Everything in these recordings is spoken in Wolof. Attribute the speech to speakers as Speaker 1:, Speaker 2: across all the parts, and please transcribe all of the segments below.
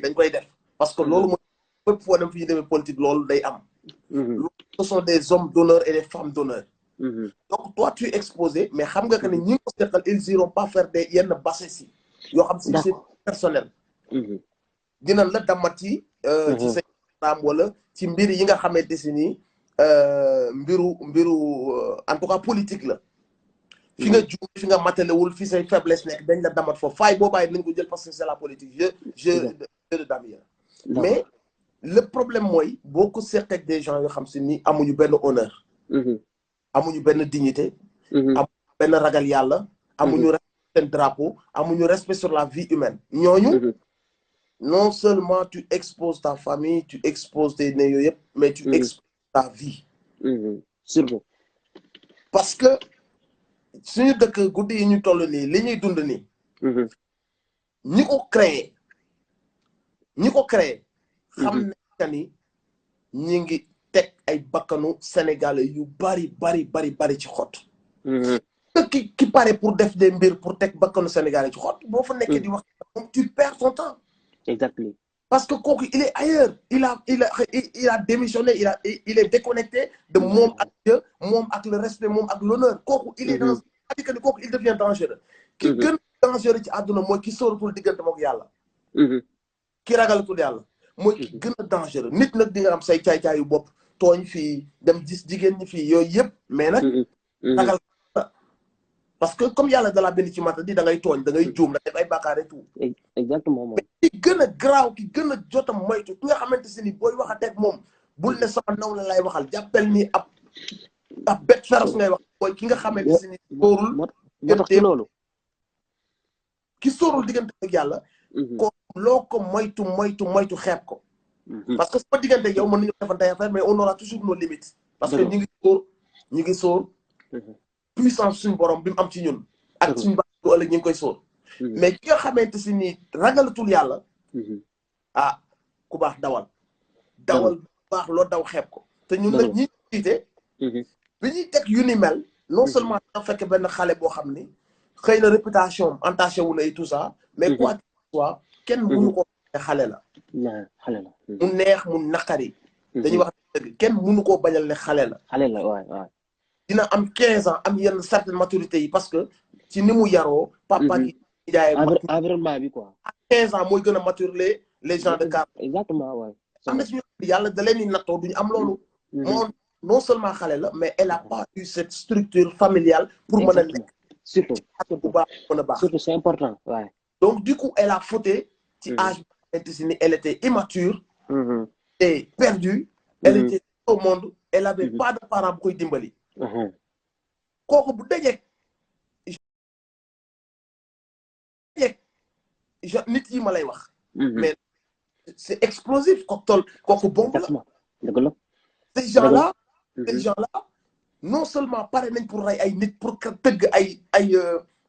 Speaker 1: dañ koy def parce que loolu mooy fépp foo dem fi ñu demee politique loolu day am. Ce sont des hommes d'honneur et des femmes d'honneur. Donc toi tu es exposé mais xam nga que ne ñi ko seqal ils iront pas faire des yenn bassesses yoo xam si c'est personnel. dinañ la damati ci sa programme wala ci mbir yi nga xamante si nii mbiru en tout cas politique la. fi nga juum fi nga matalewul fi say faiblesse nekk dañ la damat foofu faay boobaay nañ ko jël parce que c'est la politique jeu de damier. mais le problème mooy boo ko seq ak des gens yoo xam si ni amuñu benn honneur. amuñu benn dignité. amuñu benn ragal yàlla. amuñu respect seen drapeau amuñu respect sur la vie humaine. ñooñu non seulement tu exposes ta famille tu exposes tes nez yooyu yëpp mais tu exposes ta vie.
Speaker 2: surtout.
Speaker 1: parce que suñu dëkk guddi yi ñu toll nii li ñuy dund nii. ñi ko créé. xam nañ ni ñi ngi teg ay bakkanu sénégalais yu bari ci xott. ki pare pour def des mbir pour teg bakkanu sénégalais ci xott boo fa nekkee di wax tu perds ton temps.
Speaker 2: Exactement.
Speaker 1: Parce que kooku il est ailleurs il a démissionné il est déconnecté de moom ak Dieu moom ak le respect moom ak l'honneur kooku il est dans c'est-à-dire que kooku il devient dangereux. ki gën dangereux ci àdduna mooy ki sóoratul diggante mook yàlla. ki ragalatul yàlla mooy ki gën a dangereux nit nag di nga am say caay-caayu bopp tooñ fii dem gis jigéen ñi fii yooyu yëpp mais nag ragal parce que comme yàlla da la bind ci mata di da ngay tooñ da ngay juum da def ay bàkkaar et tout.
Speaker 2: Exactement moom.
Speaker 1: ki gën a garaaw ki gën a jotam moytu ki nga xamante si ni booy wax a teg moom bul ne sama naw la lay waxal jàppel ni ab bête féroce ngay wax mooy ki nga xamante si ni sóorul
Speaker 2: moo tax ci loolu
Speaker 1: ki sóorul diggante ak yàlla ko loo ko moytu xeeb ko parce que sama diggante ak yow mën nañu defante affaire mais on aura toujours nos limites parce que ñi ngi sóor puissance suñu borom bi mu am ci ñun ak suñu baax du ëllëg ñu ngi koy sóor mais ki nga xamante si ni ragalatul yàlla ku baax dawal bu baax loo daw xeeb ko te ñun nag ñi jiite bi ñuy teg yu ni mel non seulement da fekk benn xale boo xam ni xëy na réputation entaché wu na et tout ça mais quoi que ce soit kenn mënu ko xale la mu neex mu naqari dañuy wax dëgg kenn mënu koo bañal ne xale la
Speaker 2: waay
Speaker 1: dina am 15 ans am yenn certaine maturité yi parce que ci ni mu yaroo papa gi jaay
Speaker 2: environnement bi quoi
Speaker 1: 15 ans mooy gën a mature les gens de car
Speaker 2: exactement waay
Speaker 1: am na suñu yàlla da leen di nattoo duñu am loolu moom non seulement xale la mais elle a pas eu cette structure familiale pour mën a nekk
Speaker 2: surtout
Speaker 1: bu baax mën a baax
Speaker 2: surtout c'est important waay
Speaker 1: donc du coup elle a fauté ci âge bi si ni elle était immature et perdue elle était au monde elle avait pas de parents bu koy dimbali kooku bu dajeek nit yi ma lay wax mais c'est explosif kooku bombe la ces gens-là non seulement pare nañ pour rey ay nit pour tëgg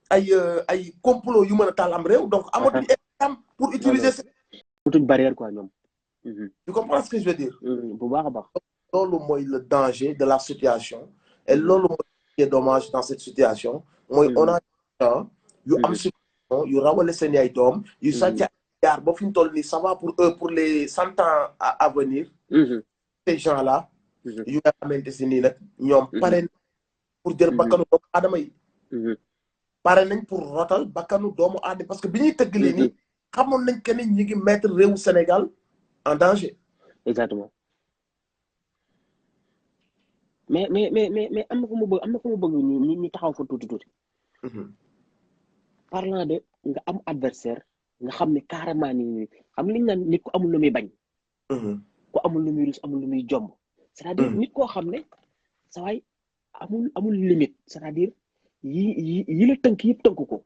Speaker 1: ay complot yu mën a taal am réew donc amatuñu am pour utiliser
Speaker 2: une barrière quoi ñoom
Speaker 1: tu comprends ce que je veux dire
Speaker 2: bu baax a baax
Speaker 1: loolu mooy le danger de la situation et loolu mooy qui est dommage dans cette situation mooy on a yu am situation yu rawale seen ay doom yu sàcc jaar ba fi ñu toll nii ça va pour eux pour les 100 ans à venir ces gens-là yu nga xamante si nii nag ñoom pare pour jël bakkanu doomu aadama yi pare nañ pour rotal bakkanu doomu aadama parce que bi ñuy tëggalee nii xamoon nañ que ni ñi ngi mettre réewu Sénégal en danger
Speaker 2: exactement mais am na ko mu bëgg ñu taxaw fa tuuti parlant de nga am adversaire nga xam ne carrément ni xam liñ naan nit ku amul lu muy bañ ku amul lu muy rus amul lu muy jomb c'est-à-dire nit koo xam ne sa waay amul limite c'est-à-dire yi la tënk yëpp tënk ko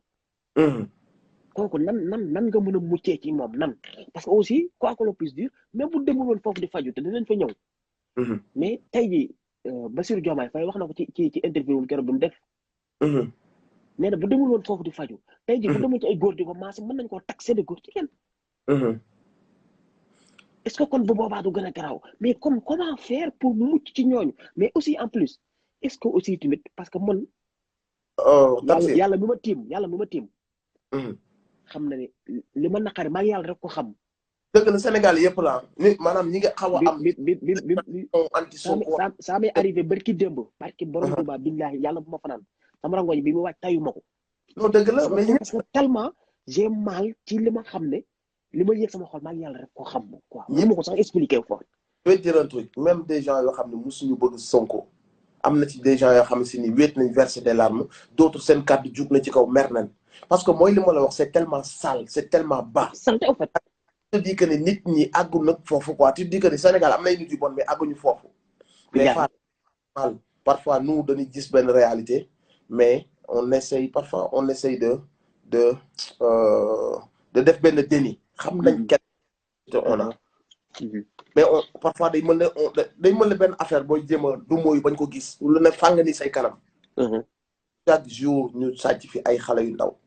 Speaker 2: kooku nan nga mën a muccee ci moom nan parce que aussi quoi que l'on puisse dire même bu demul woon foofu di faju te dinañ fa ñëw mais tey jii Bassirou Diomaye Faye wax na ko ci interview wum keroog bi mu def nee na bu demul woon foofu di faju tey jii bu demul ci ay góor di ko maase mën nañ koo taxé de góor ci kenn est-ce que kon bu boobaa du gën a garaaw mais comme comment faire pour mucc ci ñooñu mais aussi en plus est-ce que aussi tamit parce que man yàlla mi ma tiim xam na ne li ma naqari maa yàlla rek ko xam
Speaker 1: dëgg la Sénégal yëpp la ni maanaam ñi nga xaw a am anti Sonko
Speaker 2: ça m'est arrivé barki démb barki borom Tuuba billahi yàlla bu ma fanaan sama rangoñ bi mu wàcc tayu ma ko
Speaker 1: non dëgg la mais
Speaker 2: parce que tellement j'ai mal ci li ma xam ne li ma yëg sama xol maa ngi yàlla rek koo xam quoi ñi ma ko sax expliqué fort
Speaker 1: je vais dire un truc même des gens yoo xam ne musuñu bëgg Sonko am na ci des gens yoo xam ne si ni wéet nañ verser des larmes d'autres seen kàddu jug na ci kaw mer nañ parce que mooy li ma la wax c'est tellement sale c'est tellement bas
Speaker 2: santé en fait
Speaker 1: tu dis que ne nit ñi àggu nag foofu quoi tu dis que ne Sénégal am nay nit yu bon mais àgguñu foofu mais parfois nous dañuy gis benn réalité mais on essaye parfois on essaye de def benn déni xam nañ kenn on a mais parfois day mën na benn affaire booy jéem a du mooyu bañ ko gis lu ne fàng ni say kanam chaque jour ñu sàcc fi ay xale yu ndaw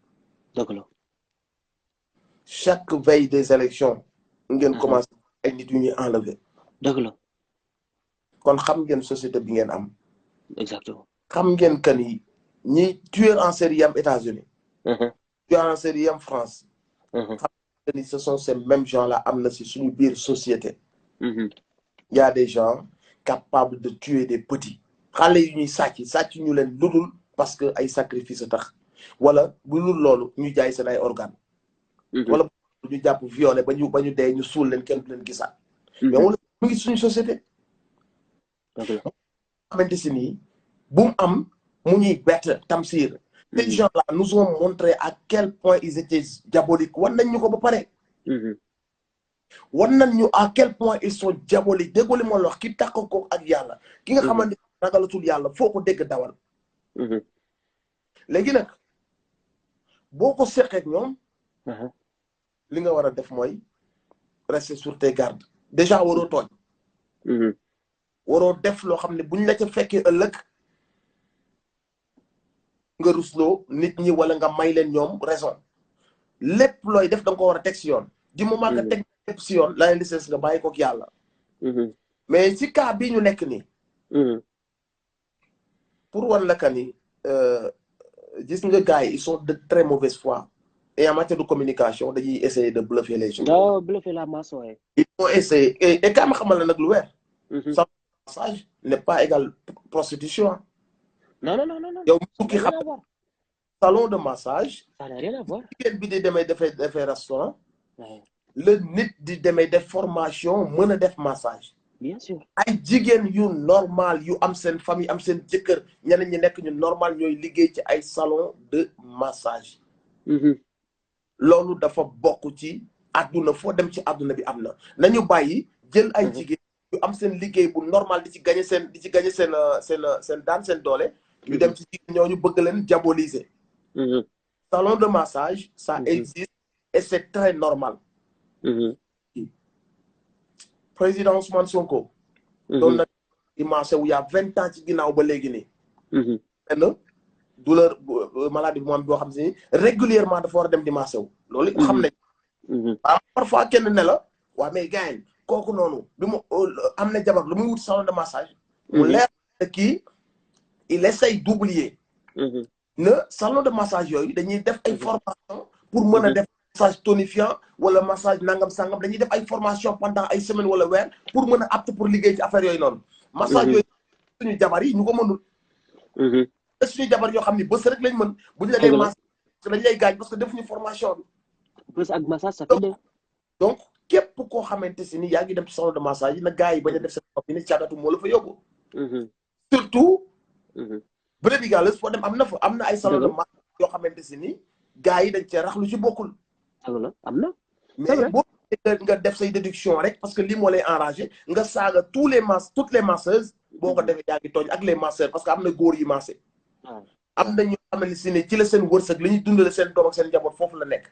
Speaker 2: dëgg la
Speaker 1: chaque veille des élections ngeen commencé ay nit yu ñuy enlever
Speaker 2: dëgg la
Speaker 1: kon xam ngeen société bi ngeen am
Speaker 2: exactement
Speaker 1: xam ngeen que ni ñi tueur en série yam États-Unis tueur en série yam France xam ngeen ni ce sont ces mêmes gens là am na si suñu biir société il y a des gens capables de tuer des petits xale yu ñuy sàcc ñu leen ludul parce que ay sacrifice a tax wala bu lul loolu ñu jaay seen ay organes wala ñu jàpp violé ba ñu dee ñu suul leen kenn du leen gisaat mais wala mu ngi suñu société xamante si nii bu mu am mu ñuy bett Tamsir ces gens là nous ont montré à quel point ils étaient diaboliques wan nañ ñu ko ba pare wan nañ ñu à quel point ils sont diaboliques déggoo li ma la wax ki tàq ko ak yàlla ki nga xamante ragalatul yàlla foo ko dégg dawal léegi nag boo ko seqeek ñoom li nga war a def mooy rester sur tes gardes déjà waroo tooñ waroo def loo xam ne buñ la ca fekkee ëllëg nga rusloo nit ñi wala nga may leen ñoom raison lépp looy def da nga ko war a teg si yoon du moment que teg lépp si yoon la leen di sees nga bàyyi kook yàlla mais si cas bii ñu nekk nii pour wan la ka ni gis nga gars yi ils sont de très mauvaise foi et en matière de communication dañuy essayer de bluffer les gens.
Speaker 2: non bluffer la masse ouais.
Speaker 1: Ils vont essayer et quand ma xamal la nag lu weer. salon de massage n'est pas égal prostitution.
Speaker 2: non.
Speaker 1: yow mu ki xam salon de massage.
Speaker 2: ça n'a rien à voir.
Speaker 1: jigéen bi di demee defee restaurant. le nit di demee def formation mën a def massage.
Speaker 2: bien sûr
Speaker 1: ay jigéen yu normal yu am seen famille am seen jëkkër ñeneen ñi nekk ñu normal ñooy liggéey ci ay salon de massage. loolu dafa bokk ci àdduna foo dem ci àdduna bi am na nañu bàyyi jël ay jigéen yu am seen liggéey bu normal di ci gagné seen daan seen doole ñu dem ci jigéen ñooñu bëgg leen diaboliser. salon de massage ça existe et c'est très normal. président Ousmane Sonko. doon na di marché wu y'a 20 ans ci ginnaaw ba léegi nii. benn douleur maladie bu mu am boo xam si régulièrement dafa war a dem di marché wu. loolu xam nañ. parfois kenn ne la waa mais gars yi kooku noonu bi mu am na jabar lu muy wut salon de massage. mu leer kii il essaye d'oublier. ne salon de massage yooyu dañuy def ay formation pour mën a def massage tonifiant wala massage nangam sangam dañuy def ay formation pendant ay semaines wala weer pour mën a apte pour liggéey ci affaire yooyu noonu. massage yooyu suñu jabar yi ñu ko mënul. suñu jabar yoo xam ni bés rek lañ mën bu ñu la dee massage dañ lay gaañ parce que defuñu formation bi.
Speaker 2: bés ak massage ça fait
Speaker 1: donc képp koo xamante si ni yaa ngi dem ci salon de massage yi na gars yi bañ a def seen bopp yi ne càggatu moo la fa yóbbu. surtout. bërëb gàllas foo dem am na ay salon de massage yoo xamante si ni gars yi dañ cee rax lu ci bokkul.
Speaker 2: am na.
Speaker 1: mais boo nga def say déduction rek parce que lii moo lay enragé nga saaga toutes les masseuses boo ko defee yaa ngi tooñ ak les masseurs parce que am na góor yi massé. am na ñu xamante si ni ci la seen wërsëg li ñuy dundale seen doom ak seen njaboot foofu la nekk.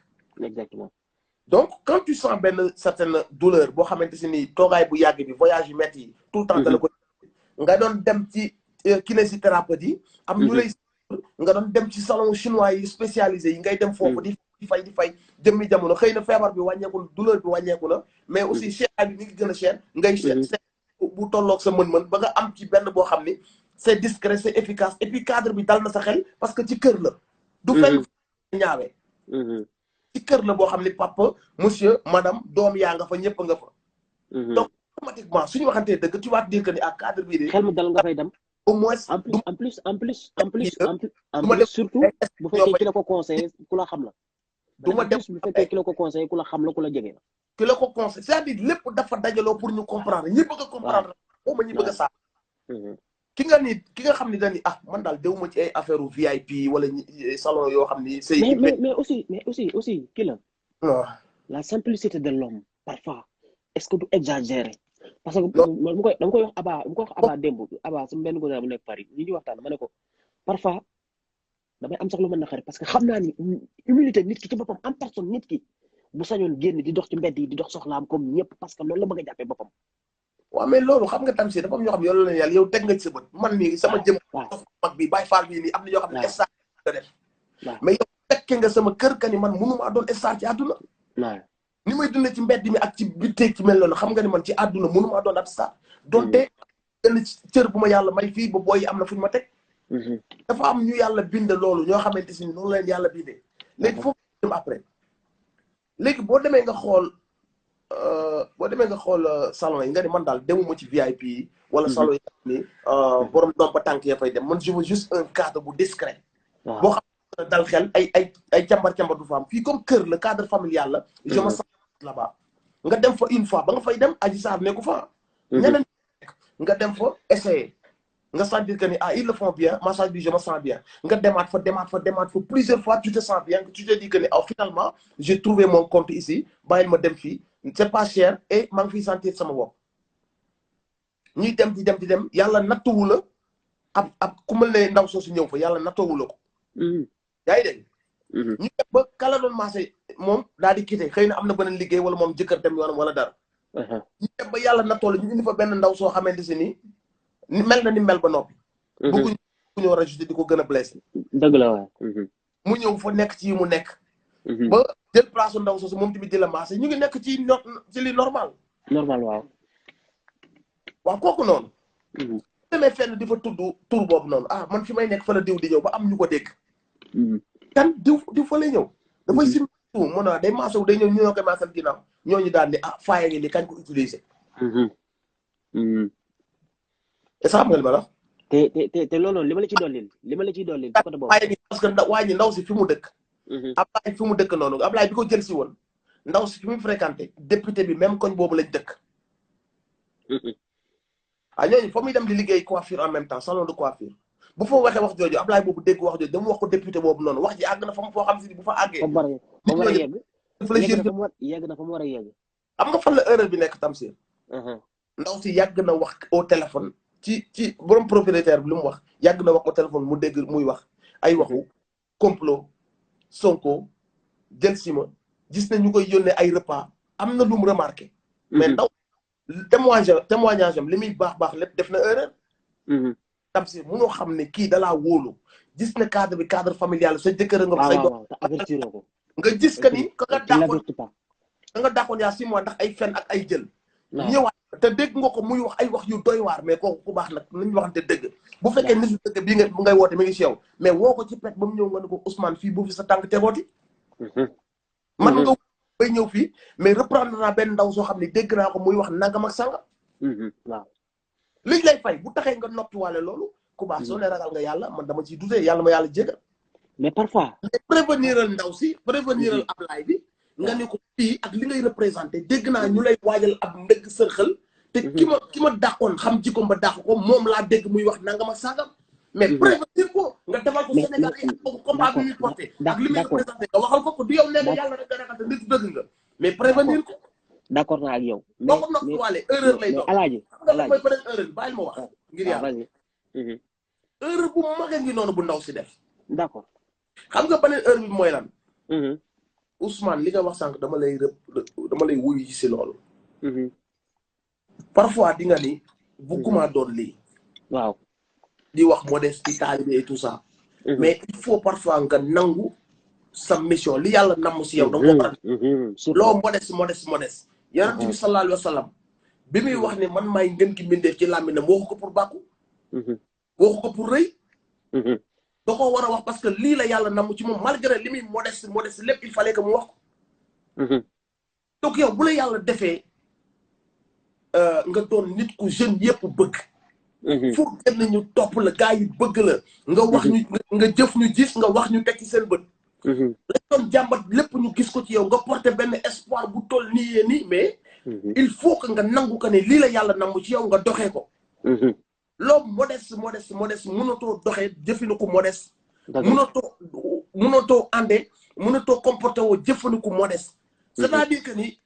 Speaker 2: exactement.
Speaker 1: donc quand tu sens benn certaine douleur boo xamante si ni toogaay bu yàgg bi voyage yu métti yi tout le temps da la ko nga doon dem ci kinésithérapeute yi am ñu lay nga doon dem ci salon chinois yi spécialisé yi ngay dem foofu di fay jëmmi jamono xëy na feebar bi wàññeeku douleur bi wàññeeku na mais aussi cher bi mi ngi gën a cher ngay cher bu tolloog sa mën-mën ba nga am ci benn boo xam ni c'est discret c'est efficace et puis cadre bi dal na sa xel parce que ci kër la du fenn ñaawee ci kër la boo xam ne papa monsieur madame doom yaa nga fa ñëpp nga fa. donc automatiquement suñu waxantee dëgg tu vas te dire que ni ak cadre bii de.
Speaker 2: xel mu dal nga fay dem.
Speaker 1: au moins
Speaker 2: en plus surtout bu fekkee ki la ko conseillé ku la xam la.
Speaker 1: du ma dem
Speaker 2: bu fekkee ki la ko conseillé ku la xam la ku la jege la.
Speaker 1: ki la ko conseillé c'est-à-dire lépp dafa dajaloo pour ñu comprendre ñi bëgg a comprendre. waaw ma ñi bëgg a saa. ki nga xam ni dañuy man daal dewuma ci ay affaire u VIP wala salon yoo xam ni.
Speaker 2: mais aussi kii la. la simplicité de l'homme parfois est-ce que du exagéré. parce que dama koy wax Aba démb Aba sama benn gone bu nekk Paris ñu ngi waxtaan ma ne ko parfois damay am sax lu mën na xarit parce que xam naa ni humilité nit ki ci boppam en personne nit ki bu sañoon génn di dox ci mbedd yi di dox soxlaam comme ñëpp parce que loolu la bëgg a jàppee boppam.
Speaker 1: waaw mais loolu xam nga tam si dafa am ñoo xam ne yow la yàlla yow teg nga ci sa bët man mii sama jëm mag bi Baye Fall bii nii am na ñoo xam ne star nga def mais yow fekke nga sama kër ka ni man mënumaa doon star ci àdduna ni may dundee ci mbedd mi ak ci bitteeg ci mel noonu xam nga ni man ci àdduna mënumaa doon ab star donte benn cër bu ma yàlla may fii ba booy am na fu ñu ma teg dafa am ñu yàlla bind loolu ñoo xamante si noonu leen yàlla bindee léegi foofu dem après léegi boo demee nga xool salon yi nga ni man daal demuma ci VIP yi wala salon yi ni borom doom ba tànk ya fay dem man je veux juste un cadre bu discret boo xam ne dal xel ay càmbar du fa am fii comme kër le cadre familial la je me sens là-bas nga dem fa une fois ba nga fay dem Adji Sarr nekku fa ñeneen nga dem fa essayer nga sentir que ni ils le font bien massage bi je me sens bien nga demaat fa plusieurs fois tu te sens bien tu te dis que ni finalement j'ai trouvé mon compte ici bàyyil ma dem fii c'est pas cher et maa ngi fiy sentir sama bopp ñuy dem di dem yàlla nattuwu la ab ku mel ne ndaw soosu ñëw fa yàlla nattuwu la ko yaa ngi dégg ñu dem ba kala doon maase moom daal di quitté xëy na am na beneen liggéey wala moom jëkkër dem yoonam wala dara ñu dem ba yàlla nattoo la ñu indi fa benn ndaw soo xamante si ni mel na ni mel ba noppi bëgguñ ñoo rajouté di ko gën a blessé
Speaker 2: dëgg la waay
Speaker 1: mu ñëw fa nekk ci yi mu nekk ba jël place su ndaw soosu moom tamit di la maase ñu ngi nekk ci li normal waaw kooku noonu demee fenn di fa tudd tur boobu noonu man fi may nekk fa la diw di ñëw ba am ñu ko dégg kan diw fa lay ñëw dafay sim mën naa day maasawu day ñëw ñu ñoo koy maasal ginnaaw ñooñu daal ni faaye ngi ni kañ ko utiliser et ça xam nga li ma la
Speaker 2: te loolu li ma la ciy dollil côté boobu
Speaker 1: faaye ngi parce que waa ñi ndaw si fi mu dëkk Ablaye fi mu dëkk noonu Ablaye bi ko jël si woon ndaw si fi mu fréquenté député bi même koñ boobu lañ dëkk ñooñu fa muy dem di liggéey coiffure en même temps salon de coiffure bu fa waxee wax jooju Ablaye boobu dégg wax jooju dama wax ko député boobu noonu wax ji àgg na fa mu foo xam si bu fa àggee
Speaker 2: yegg na fa mu war a yegg
Speaker 1: am nga fan la erreur bi nekk Tamsir ndaw si yàgg na wax au téléphone ci borom propriétaire bi lu mu wax yàgg na wax au téléphone mu dégg muy wax ay waxu complot Sonko jël si ma gis na ñu koy yónnee ay repas am na lu mu remarqué mais ndaw témoignage am li muy baax lépp def na erreur Tamsir munoo xam ne kii dalaa wóolu gis na cadre bi cadre familial sa jëkkër nga say doom nga gis que ni ka nga dàqoon yaa 6 mois ndax ay fen ak ay jël ñëwaat te dégg nga ko muy wax ay wax yu doy waar mais kooku ku baax nag nañu waxante dëgg bu fekkee nit yu dëgg bii ngay woote mi ngi si yow mais woo ko ci pet ba mu ñëw nga ne ko Ousmane fii bu fi sa tànk tegooti man nga bay ñëw fii mais reprendre naa benn ndaw soo xam ne dégg naa ko muy wax nangam ak sanga
Speaker 2: waaw
Speaker 1: liñ lay fay bu taxee nga noppiwaale loolu ku baax soo ne ragal nga yàlla man dama ciy dutee yàlla ma yàlla jégal
Speaker 2: mais parfois
Speaker 1: mais préveniral ndaw si préveniral Ablaye bi nga ne ko fii ak li ngay représenté dégg naa ñu lay waajal ab ndëgg sërxal te ki ma dàqoon xam jikkoom ba dàq ko moom laa dégg muy wax nangam ak sangam mais prévenir ko nga defal ko Sénégal yi ak ko combat bi muy porté ak li muy représenté nga waxal ko du yow nee nga yàlla rek nga ragal te nit dëgg nga mais prévenir ko
Speaker 2: d'accord naa ak yow
Speaker 1: boo ko noppiwaale erreur lay doon
Speaker 2: alaaji
Speaker 1: mooy beneen erreur bàyyil ma wax ngir yàlla erreur bu magee ngi noonu bu ndaw si def
Speaker 2: d'accord
Speaker 1: xam nga beneen erreur bi mooy lan Ousmane li nga wax sànq dama lay wuyu ci si loolu parfois di nga ni bugguma doon lii
Speaker 2: waaw
Speaker 1: di wax modestie taalibe et tout ça mais il faut parfois nga nangu sa mission li yàlla namm si yow da nga ko war a loo modeste yonent bi sallallahu alayhi wa sallam bi muy wax ne man maay ngën ki mbindeef ci làmminam waxu ko pour bàkku waxu ko pour rëy da ko war a wax parce que lii la yàlla namm ci moom malgré li muy modeste lépp il fallait que mu wax ko donc yow bu la yàlla defee nga doon nit ku jeune yëpp bëgg. fu gën ñu topp la gars yi bëgg la. nga wax ñu nga jëf ñu gis nga wax ñu teg ci seen bët. lañ doon jàmbat lépp ñu gis ko ci yow nga porté benn espoir bu toll nii yee nii mais. il faut que nga nangu ko ne lii la yàlla nangu ci yow nga doxee ko. loo modeste mënatoo doxee jëfinu ko modeste. mënatoo àndee mënatoo comporté woo jëfinu ko modeste. c'est-à-dire que ni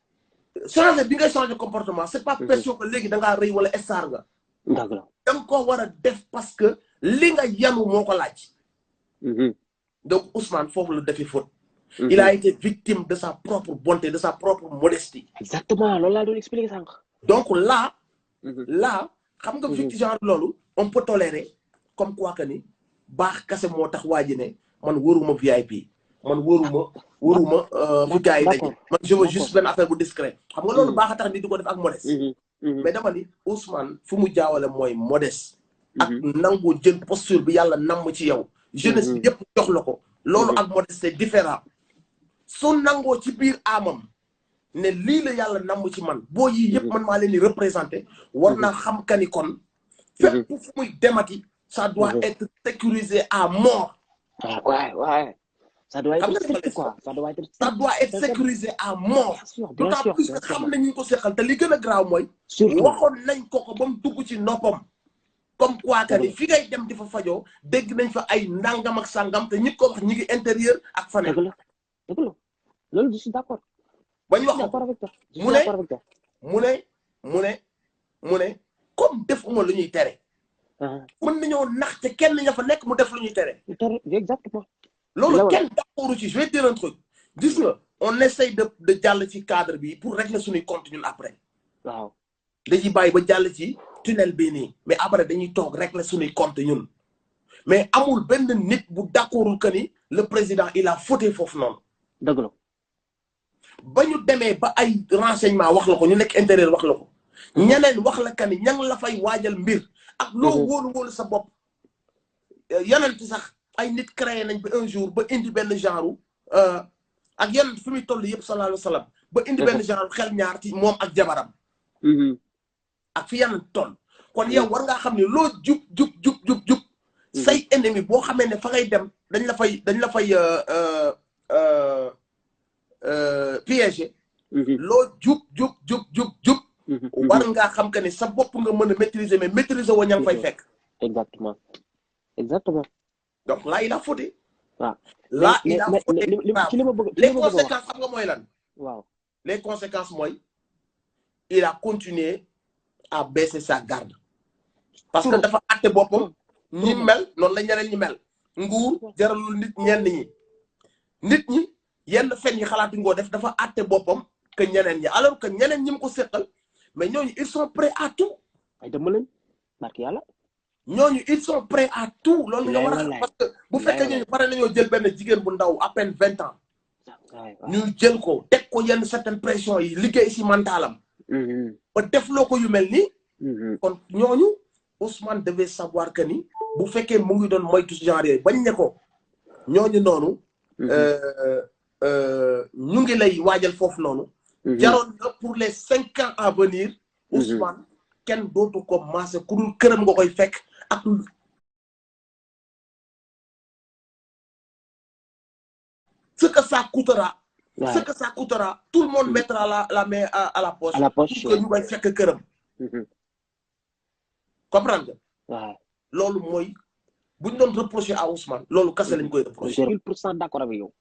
Speaker 1: changer bi ngay changer comportement c'est pas question que léegi da ngaa rëy wala star nga. da nga ko war a def parce que li nga yanu moo ko laaj. donc Ousmane foofu la defi faute. il a été victime de sa propre bonté de sa propre modestie.
Speaker 2: exactement loolu laa doon expliquer sànq.
Speaker 1: donc là xam nga victime genre loolu on peut tolérer comme quoi que ni baax kase moo tax waa ji ne man wëruma VIP man wëruma fu gars yi daje man je veux juste benn affaire bu discret xam nga loolu baax a tax ni di ko def ak modeste. mais dama ni Ousmane fu mu jaawale mooy modeste. ak nangu jël posture bi yàlla namm ci yow. jeunesse bi yëpp jox la ko. loolu ak modeste c'est différent. soo nangoo ci biir amam ne lii la yàlla namm ci man boo yii yëpp man maa leen di représenté war naa xam ka ni kon fépp fu muy demati ça doit être sécurisé à mort.
Speaker 2: ouais. ça doit être quoi
Speaker 1: ça doit être sécurisé à mort. d'autant plus que xam nañ ñu ko seqal te li gën a graaw mooy. waxoon nañ ko ba mu dugg ci noppam. comme quoi que ni fi ngay dem di fa fajoo dégg nañ fa ay ndangam ak sangam te ñi ko wax ñi ngi intérieur ak faneen.
Speaker 2: dëgg la loolu je suis d'accord.
Speaker 1: bañ wax mu ne comme defuma lu ñuy tere. mën nañoo nax te kenn ña fa nekk mu def lu ñuy tere.
Speaker 2: exactement.
Speaker 1: loolu kenn d'accord ci je vais dire un truc gis nga on essaye de jàll ci cadre bi pour régler suñuy compte ñun après.
Speaker 2: waaw
Speaker 1: dañuy bàyyi ba jàll ci tunnel bii nii mais après dañuy toog régler suñuy compte ñun mais amul benn nit bu d'accordul que ni le président il a fauté foofu noonu.
Speaker 2: dëgg la.
Speaker 1: ba ñu demee ba ay renseignement wax la ko ñu nekk intérieur wax la ko. ñeneen wax la que ni ña ngi la fay waajal mbir. ak loo wóolu sa bopp. yeneen sax ay nit créé nañ ba un jour ba indi benn genre ak yeneen fi muy toll yëpp sallallahu alayhi wa sallam ba indi benn genre xel ñaar ci moom ak jabaram. ak fi yeneen toll. kon yow war ngaa xam ne loo jub. say ennemi boo xamee ne fa ngay dem dañ la fay piégé. loo jub. war ngaa xam que ni sa bopp nga mën a maîtriser mais maîtriser woo ña ngi fay fekk.
Speaker 2: exactement.
Speaker 1: donc là il a fauté.
Speaker 2: waaw
Speaker 1: là il a fauté les conséquences xam nga mooy lan.
Speaker 2: waaw
Speaker 1: les conséquences mooy il a continué à baisser sa garde. parce que dafa àtte boppam. ñi mel noonu la ñeneen ñi mel. nguur jaralul nit ñenn ñi. nit ñi yenn fen yi xalaatu ngoo def dafa àtte boppam que ñeneen ñi alors que ñeneen ñi mu ko seqal mais ñooñu ils sont prêts à tout.
Speaker 2: ay dama leen barki yàlla.
Speaker 1: ñooñu ils sont prêts à tout. loolu nga war a xam parce que bu fekkee ñooñu pare nañoo jël benn jigéen bu ndaw à peine 20 ans. ñu jël ko teg ko yenn certaine pression yi liggéey si mentalam. ba defloo ko yu mel nii. kon ñooñu Ousmane devait savoir que ni bu fekkee mu ngi doon moytu genre yooyu bañ ne ko ñooñu noonu. ñu ngi lay waajal foofu noonu. jaroon na pour les 5 ans à venir. Ousmane kenn dootu ko maase ku dul këram nga koy fekk ak. ce que ça coûtera. ce que ça coûtera tout le monde mettra la main à la poche. pour que ñu koy fekk këram. comprendre nga. loolu mooy bu ñu doon reprocher à Ousmane loolu kese lañ koy reprocher.
Speaker 2: 1000% d'accord avec yow.